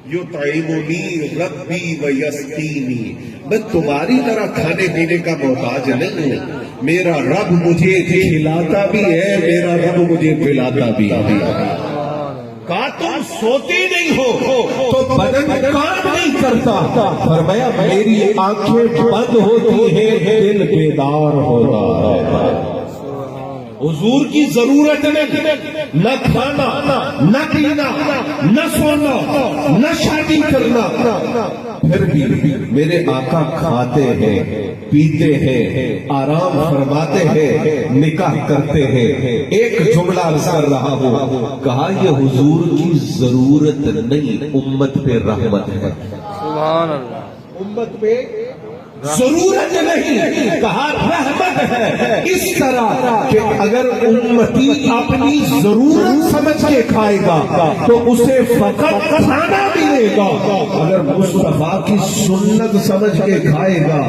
युतइमुनी रब्बी व यस्कीनी, मैं तुम्हारी तरह खाने पीने का मोहताज नहीं हूँ। मेरा रब मुझे खिलाता भी है, मेरा रब मुझे पिलाता भी है। कहा तुम सोते नहीं हो तो बदन काम नहीं करता। फरमाया मेरी आंखें बंद होती हैं, दिल बेदार होता है। हुजूर की जरूरत नहीं, न खाना, न पीना, न सोना, न शादी करना, फिर भी मेरे आका खाते हैं, पीते हैं, आराम फरमाते हैं, निकाह करते हैं। एक जुमला अर्ज कर रहा हूँ, कहा ये हुजूर की जरूरत नहीं, उम्मत पे रहमत है। सुभान अल्लाह। उम्मत पे जरूरत नहीं, कहा रहमत है। इस तरह कि अगर उम्मती अपनी जरूरत समझ के खाएगा तो उसे फकत खाना मिलेगा, अगर मुस्तफा की सुन्नत समझ के खाएगा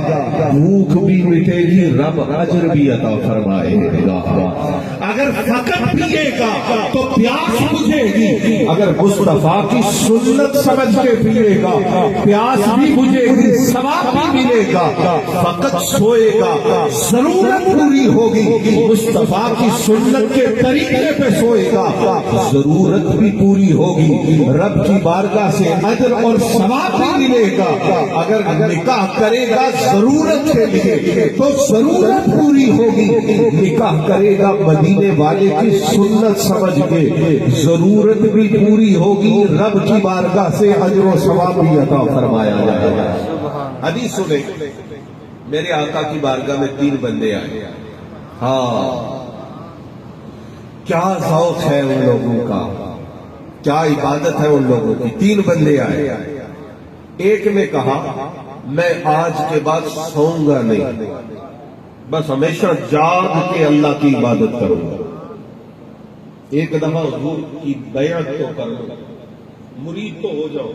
भूख भी मिटेगी, रब अजर भी अता फरमाएगा। अगर फकत पिएगा तो प्यास बुझेगी, अगर मुस्तफा की सुन्नत समझ के पिएगा प्यास भी बुझेगी, सवाब भी मिलेगा। फकत सोएगा जरूरत पूरी होगी, मुस्तफा की सुन्नत के तरीके पे सोएगा जरूरत भी पूरी होगी, रब की बारगाह से अजर और सवाब भी मिलेगा। अगर निकाह करेगा जरूरत के लिए तो जरूरत पूरी होगी, निकाह करेगा मदीने वाले की सुन्नत समझ के जरूरत भी पूरी होगी, रब की बारगाह से अजर और सवाब भी अता फरमाया जाएगा। हदीस सुने, मेरे आका की बारगाह में 3 बंदे आए। हाँ, क्या ज़ौक़ है उन लोगों का, क्या इबादत है उन लोगों की। 3 बंदे आए। एक ने कहा मैं आज के बाद सोऊंगा नहीं, बस हमेशा जाग के अल्लाह की इबादत करूंगा। एक दफा हुजूर की बैअत तो कर लो, मुरीद तो हो जाओ।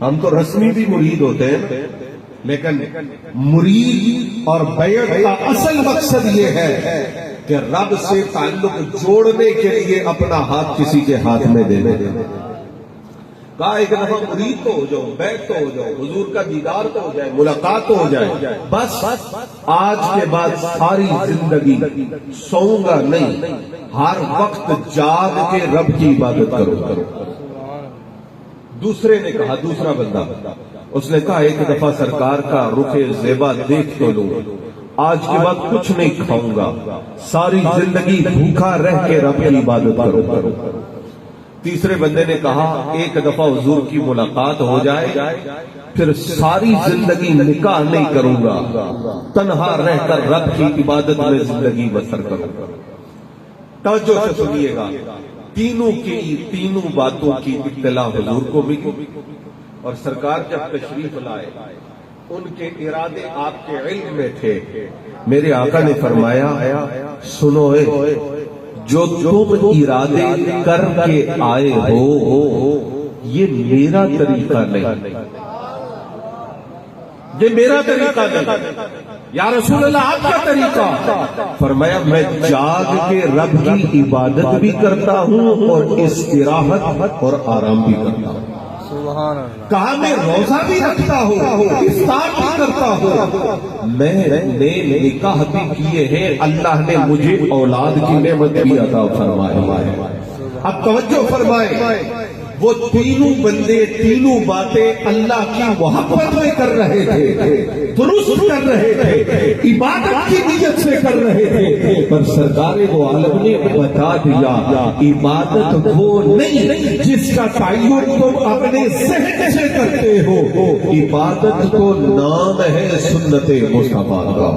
हम तो रस्मी भी मुरीद होते हैं, लेकिन मुरीद और बैअत का असल मकसद ये है कि रब से ताल्लुक जोड़ने के लिए अपना हाथ किसी के हाथ में दे दे। कहा एक दफा मुरीद तो हो जाओ, बैत तो हो जाओ, हुजूर का दीदार तो हो जाए, मुलाकात तो हो जाए, बस आज के बाद सारी जिंदगी सोऊंगा नहीं, हर वक्त जाग के रब की इबादत करो। दूसरे ने कहा, दूसरा बंदा, उसने कहा एक दफा सरकार का रुखे ज़ेबा देख तो लो, आज के बाद कुछ नहीं खाऊंगा, सारी जिंदगी भूखा रह के रब की इबादत करो। तीसरे बंदे ने कहा एक दफा हुजूर की मुलाकात हो जाए, फिर सारी जिंदगी निकाह नहीं करूंगा, तन्हा रहकर रब की इबादत में जिंदगी बसर करूंगा। तवज्जो से सुनिएगा, तीनों बातों की इत्तला हुजूर को मिली, और सरकार जब तशरीफ लाए उनके इरादे आपके इल्म में थे। मेरे आका ने फरमाया सुनो जो तुम इरादे करके आए हो ये मेरा तरीका नहीं, ये मेरा तरीका नहीं, या रसूल अल्लाह आपका तरीका। फरमाया मैं जाग के रब की इबादत भी करता हूँ और इस्तिराहत और आराम भी करता हूँ। कहा मैं रोजा भी रखता हूँ, इफ्तार भी करता हूँ, मैंने निकाह भी किए हैं, अल्लाह ने मुझे औलाद की नेमत भी अता फरमाई है। अब तवज्जो फरमाए, वो तीनों बंदे तीनों बातें अल्लाह की मोहब्बत में कर रहे थे, दुरुस्त कर रहे थे, इबादत की नीयत से कर रहे थे, पर सरकार वो आलम ने बता दिया इबादत वो नहीं जिसका ताय्युन तुम अपने ज़हन से करते हो, इबादत तो नाम है सुन्नते मुस्तफा का,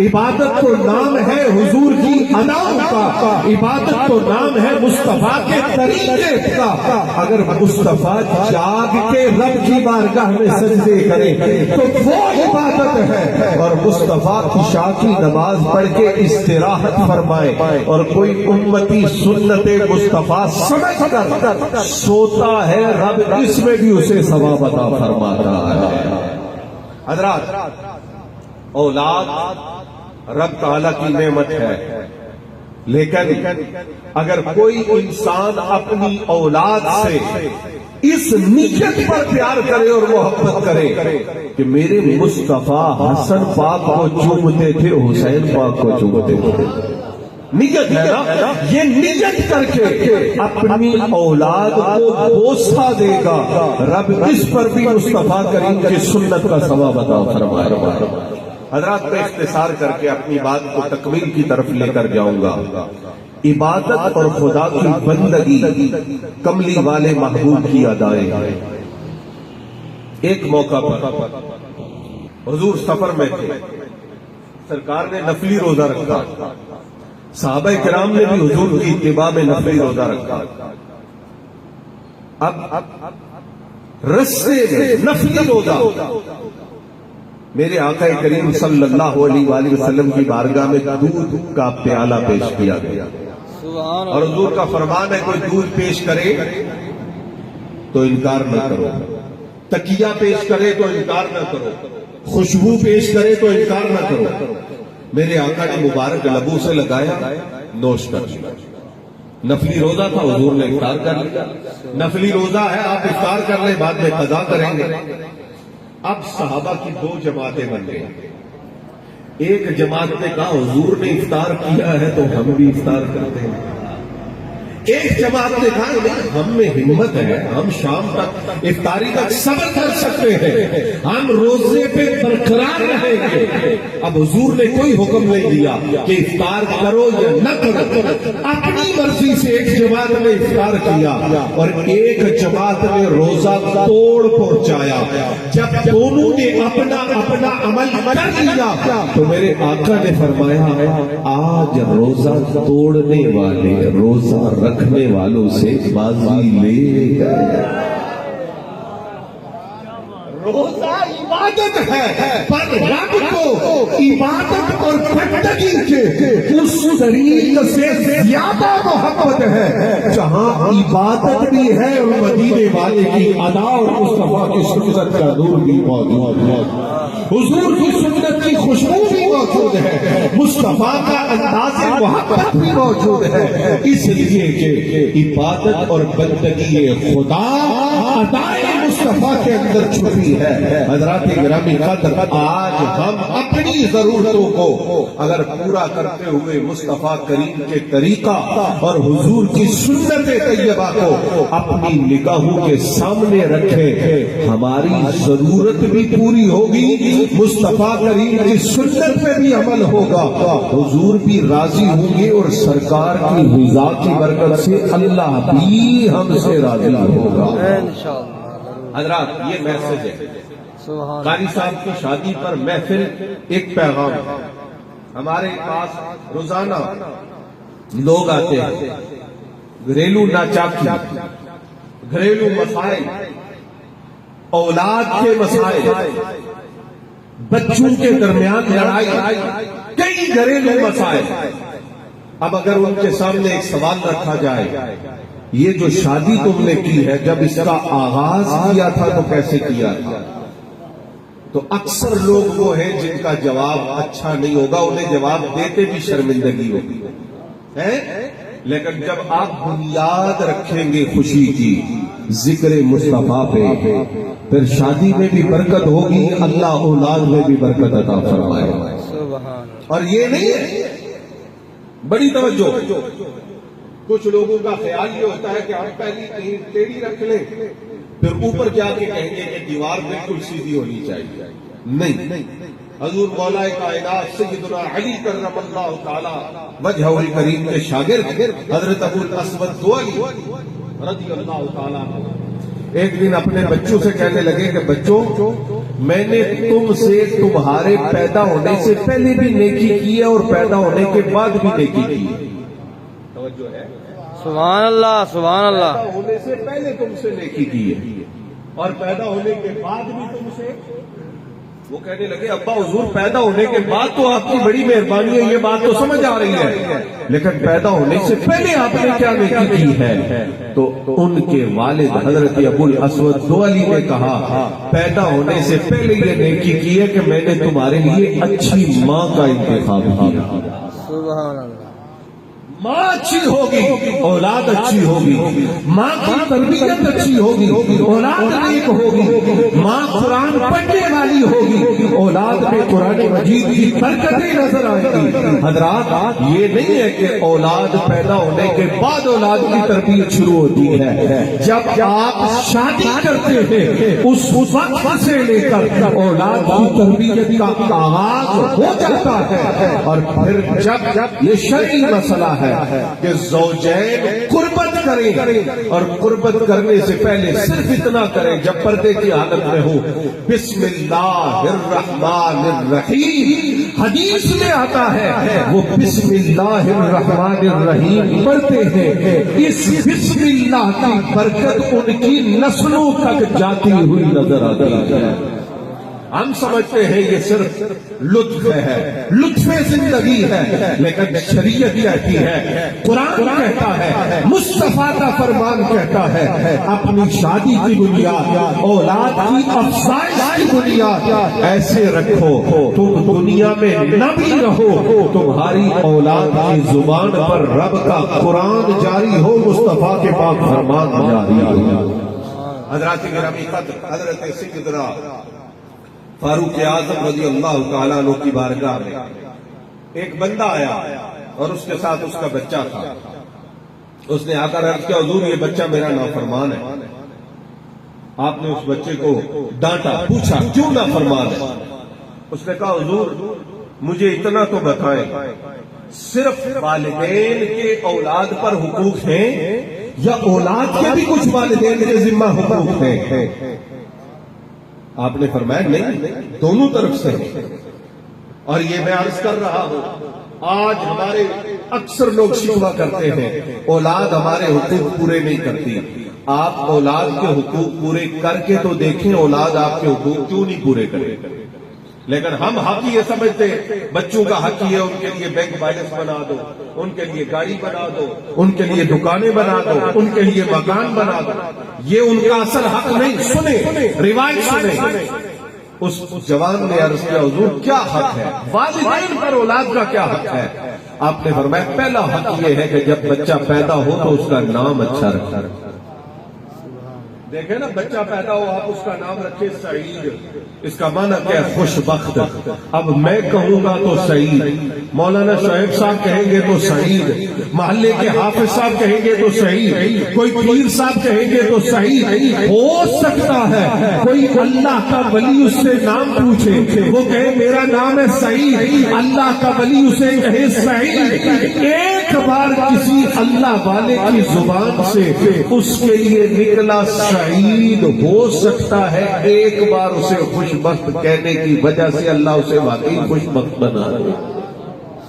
इबादत तो नाम है हुजूर की अदाओं का, इबादत तो नाम है मुस्तफा के तरीके का। अगर मुस्तफा जाग के रब की बारगाह में सजदे करे तो वो इबादत है, और मुस्तफा इशा की नमाज पढ़ के इस्तिराहत फरमाए और कोई उम्मती सुन्नते मुस्तफा समझ कर सोता है, रब इसमें भी उसे सवाब अता फरमाता है। हज़रात, औलाद रब ताला की नेमत है, लेकिन अगर कोई इंसान अपनी औलाद से اس نیت پر پیار کرے اور محبت کرے کہ میرے مصطفیٰ حسن پاک کو چومتے تھے، حسین پاک کو چومتے تھے. نیت ہے نا، یہ نیت کر کے اپنی اولاد کو بوسہ دے گا. رب اس پر بھی مصطفیٰ کریم کی سنت کا ثواب عطا فرمائے. حضرات میں اختصار کر کے اپنی بات کو تکمیل کی طرف لے کر جاؤں گا. عبادت اور خدا کی بندگی کملی والے محبوب کی ادائیں. ایک موقع پر حضور سفر میں تھے، سرکار نے نفلی روزہ رکھا. صحابہ کرام نے بھی حضور کی اتباع میں نفلی روزہ رکھا. اب رستے میں نفلی روزہ میرے آقا کریم صلی اللہ علیہ وآلہ وسلم کی بارگاہ میں دودھ کا پیالہ پیش کیا گیا، اور حضور کا فرمان ہے کوئی دودھ پیش کرے تو انکار نہ کرو، تکیہ پیش کرے تو انکار نہ کرو، خوشبو پیش کرے تو انکار نہ کرو. میرے آقا نے مبارک لبوں سے لگایا، نوش کر لیا. نفلی روزہ تھا، حضور نے افطار کر لیا. نفلی روزہ ہے، آپ افطار کر لیں، بعد میں قضا کریں گے. اب صحابہ کی دو جماعتیں بن گئی. ایک جماعت نے کہا حضور نے افطار کیا ہے تو ہم بھی افطار کرتے ہیں. ایک جماعت نے کہا ہم میں ہمت ہے، ہم شام تک افطاری تک صبر کر سکتے ہیں، ہم روزے پہ برقرار رہیں گے. اب حضور نے کوئی حکم نہیں دیا کہ افطار کرو یا نہ کرو، اپنی مرضی سے ایک جماعت نے افطار کیا اور ایک جماعت نے روزہ توڑ پہنچایا. جب دونوں نے اپنا اپنا عمل کر لیا تو میرے آقا نے فرمایا آج روزہ توڑنے والے روزہ رکھنے والوں سے بازی لے گئے. روزہ عبادت ہے، پر رب کو عبادت اور بندگی کے اس طریق سے زیادہ محبت ہے جہاں عبادت بھی ہے اور مدینے والے کی ادا اور مصطفیٰ کی سنت کا نور بھی موجود ہے، حضور کی سنت کی خوشبو بھی موجود ہے، مصطفیٰ کا انداز محبت بھی موجود ہے. اس لیے کہ عبادت اور بندگی خدا ادائے مصطفیٰ کے اندر چھپی ہے. حضرات گرامی قدر، آج ہم اپنی ضرورتوں کو اگر پورا کرتے ہوئے مصطفیٰ کریم کے طریقہ اور حضور کی سنت طیبہ کو اپنی نگاہوں کے سامنے رکھیں، ہماری ضرورت بھی پوری ہوگی، مصطفیٰ کریم کی سنت پہ بھی عمل ہوگا، حضور بھی راضی ہوں گے اور سرکار کی رضا کی برکت سے اللہ بھی ہم سے راضی ہوگا. حضرات یہ میسج ہے. قاری صاحب کی شادی پر محفل ایک پیغام. ہمارے پاس روزانہ لوگ آتے ہیں، گھریلو ناچاکی، گھریلو مسائل، اولاد کے مسائل، بچوں کے درمیان لڑائی، کئی گھریلو مسائل. اب اگر ان کے سامنے ایک سوال رکھا جائے یہ جو شادی تم نے کی ہے جب اس کا آغاز کیا تھا تو کیسے کیا تھا، تو اکثر لوگ وہ ہیں جن کا جواب اچھا نہیں ہوگا، انہیں جواب دیتے بھی شرمندگی ہوگی ہے. لیکن جب آپ بنیاد رکھیں گے خوشی کی ذکر مصطفیٰ پہ، پھر شادی میں بھی برکت ہوگی، اللہ اولاد میں بھی برکت عطا فرمائے. اور یہ نہیں ہے، بڑی توجہ، کچھ لوگوں کا خیال یہ ہوتا ہے کہ ہم پہلی کہیں ٹیڑھی رکھ لیں پھر اوپر جا کے کہیں گے کہ دیوار بالکل سیدھی ہونی چاہیے. نہیں، حضور مولا کائنات سیدنا علی کرم اللہ تعالی وجہہ الکریم کے شاگرد حضرت ابو الاسود دؤلی رضی اللہ تعالی ایک دن اپنے بچوں سے کہنے لگے کہ بچوں، میں نے تم سے تمہارے پیدا ہونے سے پہلے بھی نیکی کی ہے اور پیدا ہونے کے بعد بھی نیکی کی ہے. توجہ ہے، سبحان اللہ سبحان اللہ. پیدا ہونے سے پہلے تم سے نیکی کی ہے اور پیدا ہونے کے بعد بھی تم سے. وہ کہنے لگے ابا حضور پیدا ہونے کے بعد تو آپ کی بڑی مہربانی ہے، یہ بات تو سمجھ آ رہی ہے، لیکن پیدا ہونے سے پہلے آپ نے کیا نیکی کی ہے؟ تو ان کے والد حضرت ابو الاسود دؤلی نے کہا پیدا ہونے سے پہلے یہ نیکی کی ہے کہ میں نے تمہارے لیے اچھی ماں کا انتخاب کیا. سبحان اللہ. माँ अच्छी होगी औलाद अच्छी होगी, माँ की तरबियत अच्छी होगी औलाद नेक होगी, माँ कुरान पढ़ने वाली होगी औलाद में कुरान मजीद की बरकतें नजर आएंगी। हजरात, ये नहीं है कि औलाद पैदा होने के बाद औलाद की तरबियत शुरू होती है। जब आप शादी करते हैं उस वक्त से लेकर औलाद की तरबियत का आगाज हो जाता है। और फिर जब ये शरई मसला है कि ज़ौजैन कुर्बत करें, और कुर्बत करने से पहले सिर्फ इतना करें जब पर्दे की हालत में हो, बिस्मिल्लाहिर्रहमानिर्रहीम हदीस में आता है, वो बिस्मिल्लाहिर्रहमानिर्रहीम पढ़ते हैं। इस बिस्मिल्लाह की बरकत उनकी नस्लों तक जाती हुई नजर आती है। हम समझते हैं ये सिर्फ लुत्फ है, लुत्फे जिंदगी है, लेकिन शरीयत कहती है, कुरान कहता है, मुस्तफा का फरमान कहता है, अपनी शादी की बुनियाद, औलाद की अफजाइश की बुनियाद ऐसे रखो, तुम दुनिया में न भी रहो, तुम्हारी औलाद की जुबान पर रब का कुरान जारी हो, मुस्तफा के पाक फरमान जारी हो। हजरत गिरामी कद्र हजरत सैयदना फारूक आजम रजी अल्लाह तआला अन्हु की बारगाह में एक बंदा आया और उसके साथ उसका बच्चा था। उसने आकर अर्ज किया, हुजूर ये बच्चा मेरा नाफरमान है। आपने उस बच्चे को डांटा, पूछा क्यों नाफरमान है? उसने कहा, हुजूर मुझे इतना तो बताएं, सिर्फ वालिदैन के औलाद पर हुकूक हैं या औलाद के भी कुछ वालिदैन के जिम्मा हुकूक हैं? आपने फरमाया नहीं, दोनों तरफ से। और ये मैं अर्ज कर रहा हूं, आज हमारे अक्सर लोग शिकवा करते हैं औलाद हमारे हुकूक पूरे नहीं करती। आप औलाद के हुकूक पूरे करके तो देखें, औलाद आपके हुकूक क्यों नहीं पूरे करे। लेकिन हम हक ये समझते, बच्चों का हक ये उनके लिए बैंक बैलेंस बना दो, उनके लिए गाड़ी बना दो, उनके लिए दुकानें बना दो, उनके लिए मकान बना दो। ये उनका असल हक नहीं। सुने रिवायत सुने, उस जवान ने अर्ज किया, हुजूर क्या हक है, वालिदैन पर औलाद का क्या हक है? आपने फरमाया, पहला हक ये है कि जब बच्चा पैदा हो तो उसका नाम अच्छा रखा। देखे ना, बच्चा पैदा हो आप उसका नाम रखे सईद, इसका माना क्या है, खुशबख्त। अब मैं कहूंगा तो सईद, मौलाना शोएब साहब कहेंगे तो सईद, मोहल्ले के हाफिज साहब कहेंगे तो सईद, कोई पीर साहब कहेंगे तो सईद। हो सकता है कोई अल्लाह का वली उससे नाम पूछे, वो कहे मेरा नाम है सईद, अल्लाह का वली उसे कहे सईद। एक बार किसी अल्लाह वाले की जुबान से उसके लिए निकला सईद, हो सकता है एक बार उसे खुशबख्त कहने की वजह से अल्लाह उसे वाकई खुशबख्त बना दे।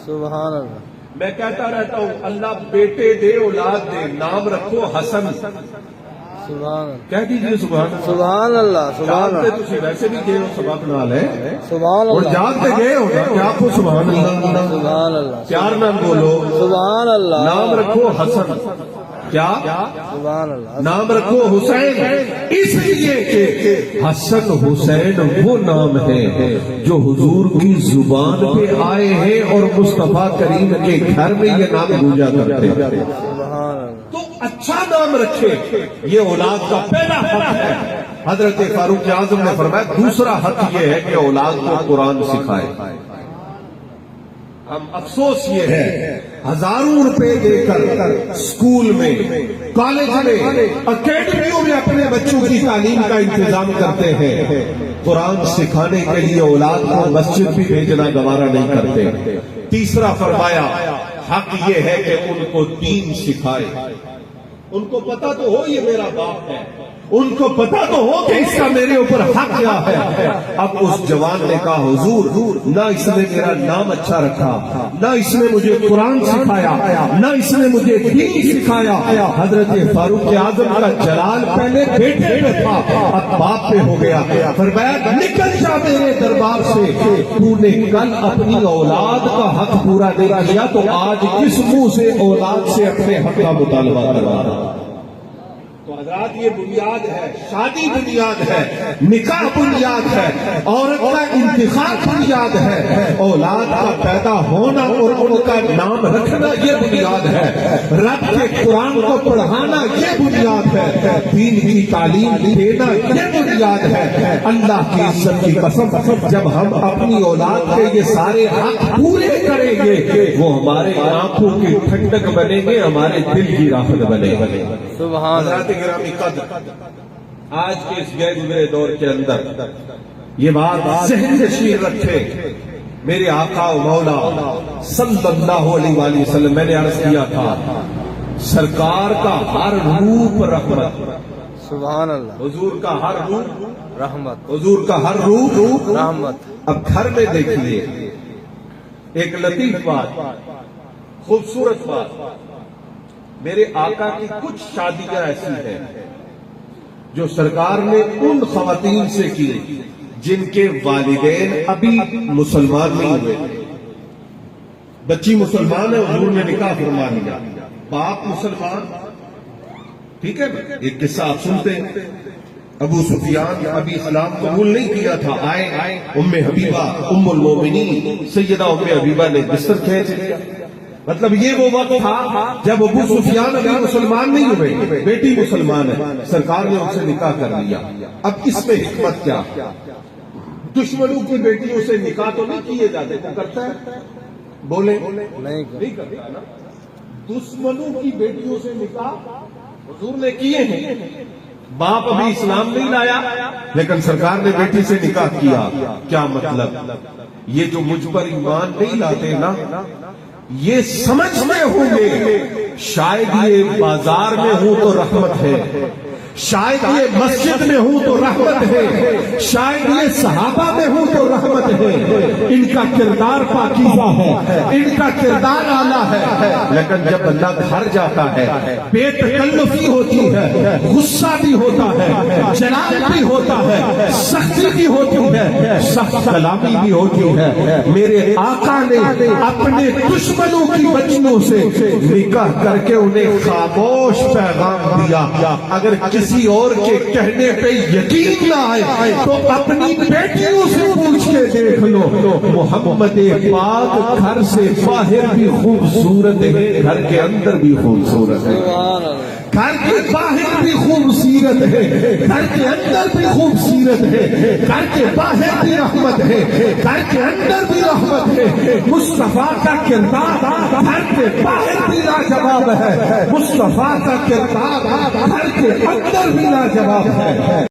सुभान अल्लाह। मैं कहता रहता हूँ, अल्लाह बेटे दे औलाद दे, नाम रखो हसन। सुभान कह दीजिए सुभान सुभान अल्लाह। सुभान अल्लाह। तुसी वैसे भी गए हो सबक नाल है, सुभान और अल्लाह। जागते गए हो ना, क्या आपको सुभान अल्लाह, सुभान अल्लाह। प्यार नाम बोलो, सुभान अल्लाह। नाम रखो हसन, क्या सुभान अल्लाह। नाम रखो हुसैन, इसलिए कि हसन हुसैन वो नाम है जो हुजूर की जुबान पे आए हैं और मुस्तफा करीम के घर में ये नाम गूंजा करते हैं। सुभान अल्लाह। तो अच्छा नाम रखे, ये औलाद का पहला हक है। हजरत फारूक आजम ने फरमाया, दूसरा हक ये है कि औलाद को कुरान सिखाए। हम अफसोस ये है, हजारों रुपए देकर स्कूल में, कॉलेज में, अकेडमियों में अपने बच्चों की तालीम का इंतजाम करते हैं, कुरान सिखाने के लिए औलाद को मस्जिद भी भेजना गवारा नहीं करते। तीसरा फरमाया, हक ये है कि उनको दीन सिखाए। उनको पता तो हो ये मेरा बाप है, उनको पता तो हो कि इसका मेरे ऊपर हक क्या है। अब उस जवान ने कहा, हुजूर ना इसने मेरा नाम अच्छा रखा, ना इसने मुझे कुरान सिखाया, ना इसने मुझे दीन सिखाया। हजरत फारूक आजम का जलाल पहले बेटे पे था, अब बाप पे हो गया। फरमाया, निकल जा मेरे दरबार से, तूने कल अपनी औलाद का हक पूरा नहीं किया तो आज किस मुंह से औलाद से अपने हक का मुतालबा करवा रहा। तो حضرات یہ بنیاد ہے، شادی بنیاد ہے، نکاح بنیاد ہے، عورت کا انتخاب بنیاد ہے، اولاد کا پیدا ہونا اور ان کا نام رکھنا یہ بنیاد ہے، رب کے قرآن کو پڑھانا یہ بنیاد ہے، دین کی تعلیم دینا یہ بنیاد ہے۔ اللہ کی عزت کی قسم، جب ہم اپنی اولاد کے یہ سارے حق پورے کریں گے وہ ہمارے آنکھوں کی ٹھنڈک بنیں گے، ہمارے دل کی راحت بنے گے۔ سبحان حضرات گرامی قدر، آج کے اس گئے گزرے دور کے اندر یہ بات ذہن نشین رکھے، میرے آقا و مولا صلی اللہ علیہ وآلہ وسلم، میں نے عرض کیا تھا سرکار کا ہر روپ رحمت، سبحان اللہ، حضور کا ہر روپ رحمت، حضور کا ہر روپ رحمت۔ اب گھر میں دیکھیے ایک لطیف بات، خوبصورت بات، میرے آقا کی کچھ شادیاں ایسی ہیں جو سرکار نے ان خواتین سے کی جن کے والدین ابھی مسلمان نہیں ہوئے، بچی مسلمان ہے، حضور نے نکاح فرما لیا، باپ مسلمان، ٹھیک ہے نا؟ ایک قصہ آپ سنتے ہیں، ابو سفیان ابھی اسلام قبول نہیں کیا تھا، آئے ام حبیبہ ام المومنین سیدہ ام حبیبہ نے بستر کھینچ لیا۔ مطلب یہ وہ وقت تھا جب ابو سفیان ابھی مسلمان نہیں ہوئے، بیٹی مسلمان ہے، سرکار نے ان سے نکاح کر لیا۔ اب اس میں حکمت کیا؟ دشمنوں کی بیٹیوں سے نکاح تو نہیں کیے جاتے، وہ کرتا ہے؟ بولیں نہیں کرتا نا۔ دشمنوں کی بیٹیوں سے نکاح حضور نے کیے ہیں، باپ ابھی اسلام نہیں لایا لیکن سرکار نے بیٹی سے نکاح کیا۔ کیا مطلب؟ یہ جو مجھ پر ایمان نہیں لاتے نا، یہ سمجھتے ہوں گے شاید یہ بازار میں ہوں تو رحمت ہے، شاید یہ مسجد میں ہوں تو رحمت ہے، شاید یہ صحابہ میں ہوں تو رحمت ہے، ان کا کردار پاکیزہ ہے، ان کا کردار اعلیٰ ہے، لیکن جب بندہ گھر جاتا ہے بے تکلفی ہوتی ہے، غصہ بھی ہوتا ہے، جلال بھی ہوتا ہے، سختی بھی ہوتی ہے، سخت کلامی بھی ہوتی ہے۔ میرے آقا نے اپنے دشمنوں کی بچیوں سے نکاح کر کے انہیں خاموش پیغام دیا، اگر کسی اور کے کہنے پہ یقین نہ آئے تو اپنی بیٹیوں سے پوچھ کے دیکھ لو، محمد پاک گھر سے باہر بھی خوبصورت ہے، گھر کے اندر بھی خوبصورت ہے، سبحان اللہ، گھر کے باہر بھی خوبصورت ہے، گھر کے اندر بھی خوبصورت ہے، گھر کے باہر بھی رحمت ہے، گھر کے اندر بھی رحمت ہے۔ مصطفیٰ کا کردار گھر کے باہر بھی لاجواب ہے، مصطفیٰ کا کردار گھر کے اندر بھی لاجواب ہے۔